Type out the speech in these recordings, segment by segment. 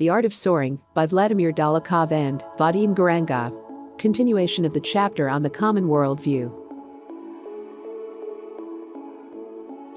The Art of Soaring by Vladimir Dolokhov and Vadim Garangov. Continuation of the chapter on the common worldview.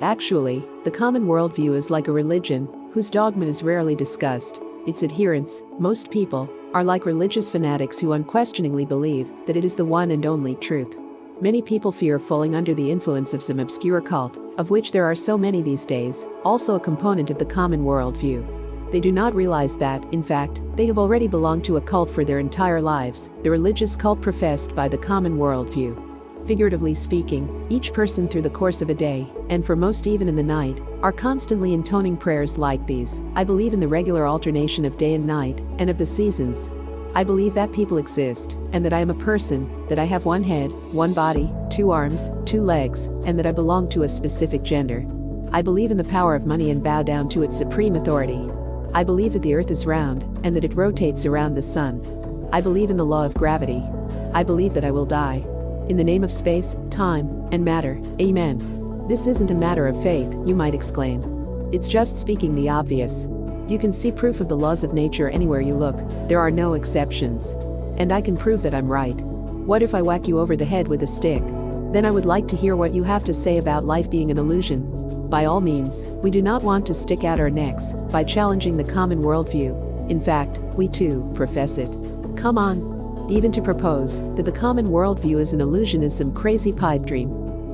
Actually, the common worldview is like a religion whose dogma is rarely discussed. Its adherents, most people, are like religious fanatics who unquestioningly believe that it is the one and only truth. Many people fear falling under the influence of some obscure cult, of which there are so many these days, also a component of the common worldview. They do not realize that, in fact, they have already belonged to a cult for their entire lives, the religious cult professed by the common worldview. Figuratively speaking, each person through the course of a day, and for most even in the night, are constantly intoning prayers like these. I believe in the regular alternation of day and night, and of the seasons. I believe that people exist, and that I am a person, that I have one head, one body, 2 arms, 2 legs, and that I belong to a specific gender. I believe in the power of money and bow down to its supreme authority. I believe that the earth is round, and that it rotates around the sun. I believe in the law of gravity. I believe that I will die. In the name of space, time, and matter, amen. This isn't a matter of faith, you might exclaim. It's just speaking the obvious. You can see proof of the laws of nature anywhere you look, there are no exceptions. And I can prove that I'm right. What if I whack you over the head with a stick? Then I would like to hear what you have to say about life being an illusion. By all means, we do not want to stick out our necks by challenging the common worldview. In fact, we too profess it. Come on. Even to propose that the common worldview is an illusion is some crazy pipe dream.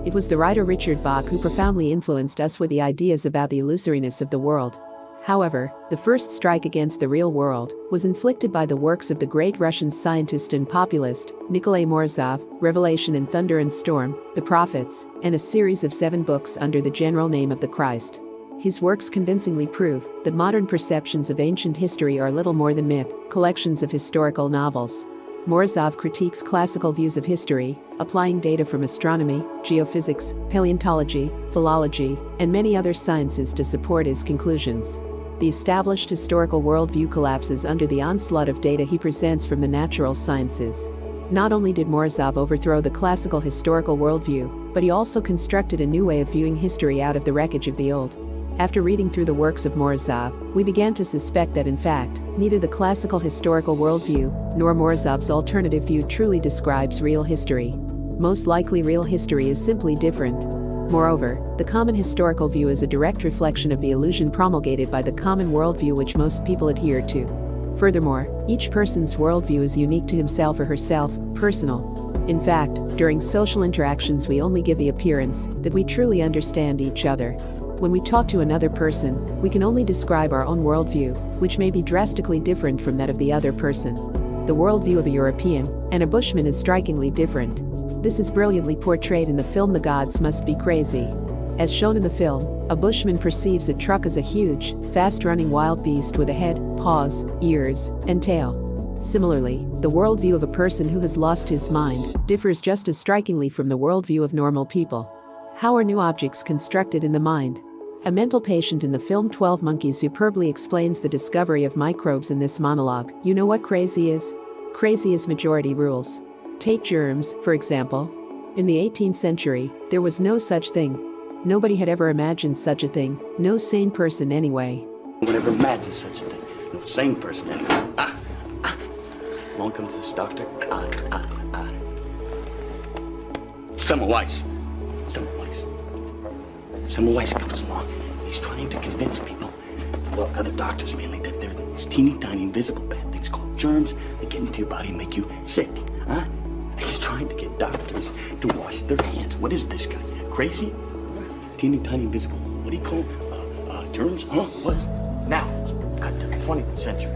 It was the writer Richard Bach who profoundly influenced us with the ideas about the illusoriness of the world. However, the first strike against the real world was inflicted by the works of the great Russian scientist and populist, Nikolai Morozov, Revelation in Thunder and Storm, The Prophets, and a series of 7 books under the general name of the Christ. His works convincingly prove that modern perceptions of ancient history are little more than myth, collections of historical novels. Morozov critiques classical views of history, applying data from astronomy, geophysics, paleontology, philology, and many other sciences to support his conclusions. The established historical worldview collapses under the onslaught of data he presents from the natural sciences. Not only did Morozov overthrow the classical historical worldview, but he also constructed a new way of viewing history out of the wreckage of the old. After reading through the works of Morozov, we began to suspect that in fact, neither the classical historical worldview, nor Morozov's alternative view truly describes real history. Most likely real history is simply different. Moreover, the common historical view is a direct reflection of the illusion promulgated by the common worldview which most people adhere to. Furthermore, each person's worldview is unique to himself or herself, personal. In fact, during social interactions we only give the appearance that we truly understand each other. When we talk to another person, we can only describe our own worldview, which may be drastically different from that of the other person. The worldview of a European and a Bushman is strikingly different. This is brilliantly portrayed in the film The Gods Must Be Crazy. As shown in the film, a Bushman perceives a truck as a huge, fast-running wild beast with a head, paws, ears, and tail. Similarly, the worldview of a person who has lost his mind differs just as strikingly from the worldview of normal people. How are new objects constructed in the mind? A mental patient in the film 12 Monkeys superbly explains the discovery of microbes in this monologue. You know what crazy is? Crazy is majority rules. Take germs, for example. In the 18th century, there was no such thing. Nobody had ever imagined such a thing, no sane person anyway. No one ever imagined such a thing, no sane person anyway. Along comes this doctor. Semmelweis comes along. He's trying to convince people, well, other doctors mainly, that there are these teeny tiny invisible bad things called germs that get into your body and make you sick. He's trying to get doctors to wash their hands. What is this guy? Crazy? Teeny tiny invisible. What do you call germs? What? Now, cut to the 20th century.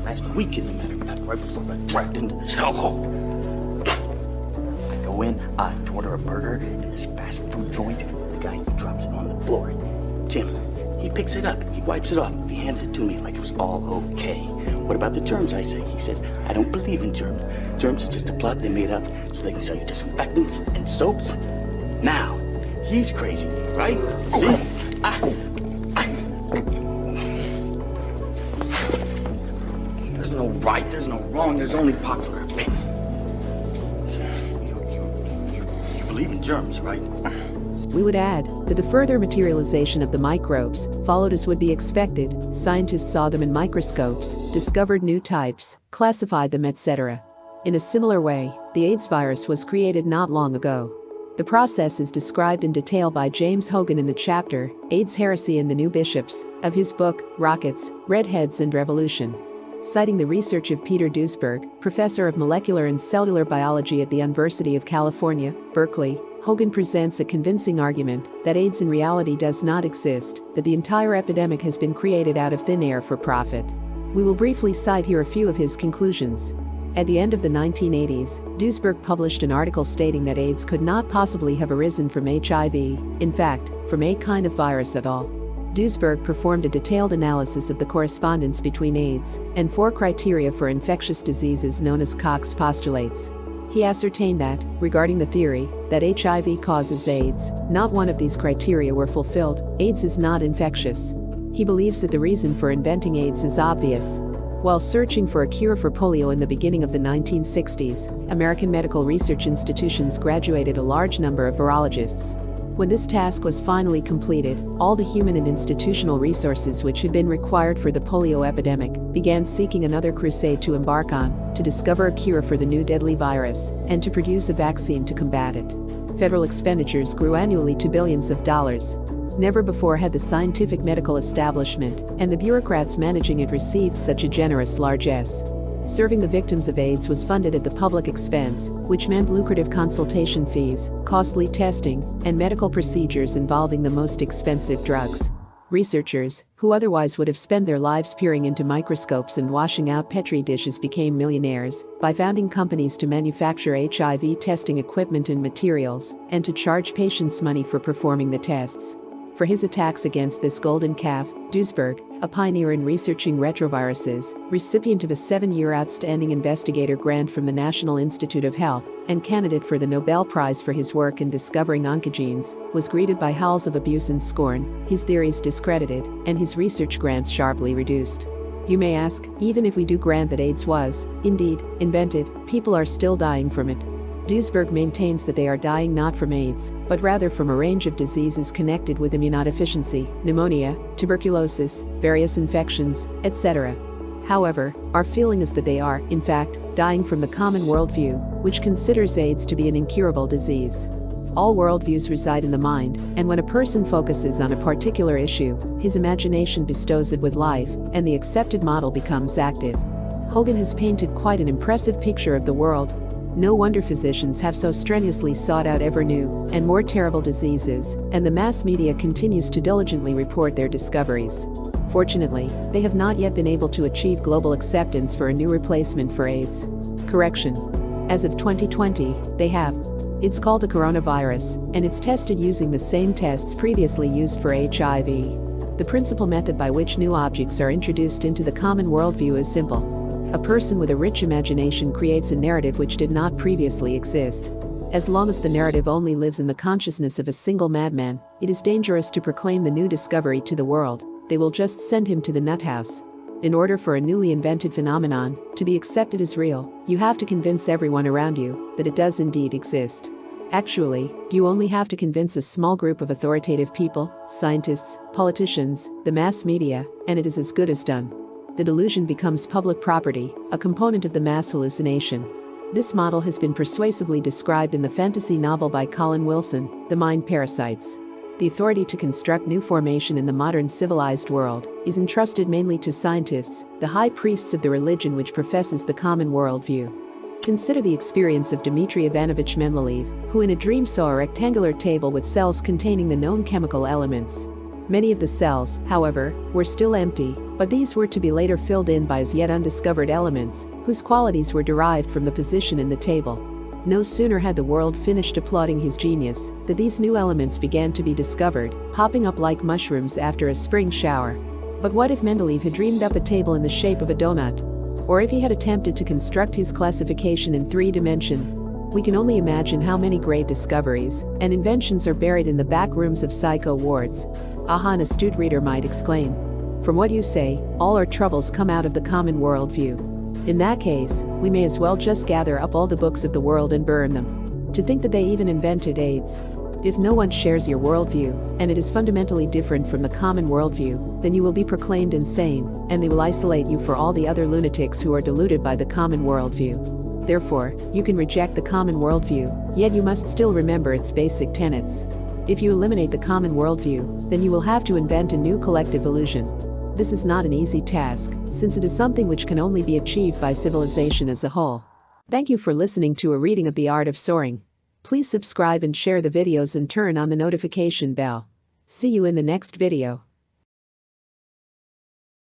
Last week, as a matter of fact, right before I dragged into this hellhole. I go in, to order a burger in this fast food joint. The guy drops it on the floor. Jim, he picks it up, he wipes it off, he hands it to me like it was all okay. What about the germs, I say? He says, I don't believe in germs. Germs is just a plot they made up so they can sell you disinfectants and soaps. Now, he's crazy, right? See? There's no right, there's no wrong, there's only popular opinion. You believe in germs, right? We would add that the further materialization of the microbes followed as would be expected. Scientists saw them in microscopes, discovered new types, classified them, etc. In a similar way, the AIDS virus was created not long ago. The process is described in detail by James Hogan in the chapter, AIDS Heresy and the New Bishops, of his book, Rockets, Redheads and Revolution. Citing the research of Peter Duesberg, professor of molecular and cellular biology at the University of California, Berkeley, Hogan presents a convincing argument that AIDS in reality does not exist, that the entire epidemic has been created out of thin air for profit. We will briefly cite here a few of his conclusions. At the end of the 1980s, Duesberg published an article stating that AIDS could not possibly have arisen from HIV, in fact, from a kind of virus at all. Duesberg performed a detailed analysis of the correspondence between AIDS and 4 criteria for infectious diseases known as Koch's postulates. He ascertained that, regarding the theory that HIV causes AIDS, not one of these criteria were fulfilled. AIDS is not infectious. He believes that the reason for inventing AIDS is obvious. While searching for a cure for polio in the beginning of the 1960s, American medical research institutions graduated a large number of virologists. When this task was finally completed, all the human and institutional resources which had been required for the polio epidemic began seeking another crusade to embark on, to discover a cure for the new deadly virus, and to produce a vaccine to combat it. Federal expenditures grew annually to billions of dollars. Never before had the scientific medical establishment and the bureaucrats managing it received such a generous largesse. Serving the victims of AIDS was funded at the public expense, which meant lucrative consultation fees, costly testing, and medical procedures involving the most expensive drugs. Researchers, who otherwise would have spent their lives peering into microscopes and washing out petri dishes, became millionaires by founding companies to manufacture HIV testing equipment and materials, and to charge patients money for performing the tests. For his attacks against this golden calf, Duesberg, a pioneer in researching retroviruses, recipient of a 7-year outstanding investigator grant from the National Institute of Health, and candidate for the Nobel Prize for his work in discovering oncogenes, was greeted by howls of abuse and scorn, his theories discredited, and his research grants sharply reduced. You may ask, even if we do grant that AIDS was, indeed, invented, people are still dying from it. Duesberg maintains that they are dying not from AIDS, but rather from a range of diseases connected with immunodeficiency, pneumonia, tuberculosis, various infections, etc. However, our feeling is that they are, in fact, dying from the common worldview, which considers AIDS to be an incurable disease. All worldviews reside in the mind, and when a person focuses on a particular issue, his imagination bestows it with life, and the accepted model becomes active. Hogan has painted quite an impressive picture of the world. No wonder physicians have so strenuously sought out ever new and more terrible diseases, and the mass media continues to diligently report their discoveries. Fortunately, they have not yet been able to achieve global acceptance for a new replacement for AIDS. Correction. As of 2020, they have. It's called a coronavirus, and it's tested using the same tests previously used for HIV. The principal method by which new objects are introduced into the common worldview is simple. A person with a rich imagination creates a narrative which did not previously exist. As long as the narrative only lives in the consciousness of a single madman, it is dangerous to proclaim the new discovery to the world. They will just send him to the nut house. In order for a newly invented phenomenon to be accepted as real, you have to convince everyone around you that it does indeed exist. Actually, you only have to convince a small group of authoritative people, scientists, politicians, the mass media, and it is as good as done. The delusion becomes public property, a component of the mass hallucination. This model has been persuasively described in the fantasy novel by Colin Wilson, The Mind Parasites. The authority to construct new formation in the modern civilized world is entrusted mainly to scientists, the high priests of the religion which professes the common worldview. Consider the experience of Dmitry Ivanovich Mendeleev, who in a dream saw a rectangular table with cells containing the known chemical elements. Many of the cells, however, were still empty, but these were to be later filled in by as yet undiscovered elements, whose qualities were derived from the position in the table. No sooner had the world finished applauding his genius, than these new elements began to be discovered, popping up like mushrooms after a spring shower. But what if Mendeleev had dreamed up a table in the shape of a donut? Or if he had attempted to construct his classification in 3 dimensions? We can only imagine how many great discoveries and inventions are buried in the back rooms of psycho wards. Aha, an astute reader might exclaim. From what you say, all our troubles come out of the common worldview. In that case, we may as well just gather up all the books of the world and burn them. To think that they even invented AIDS. If no one shares your worldview, and it is fundamentally different from the common worldview, then you will be proclaimed insane, and they will isolate you for all the other lunatics who are deluded by the common worldview. Therefore, you can reject the common worldview, yet you must still remember its basic tenets. If you eliminate the common worldview, then you will have to invent a new collective illusion. This is not an easy task, since it is something which can only be achieved by civilization as a whole. Thank you for listening to a reading of The Art of Soaring. Please subscribe and share the videos and turn on the notification bell. See you in the next video.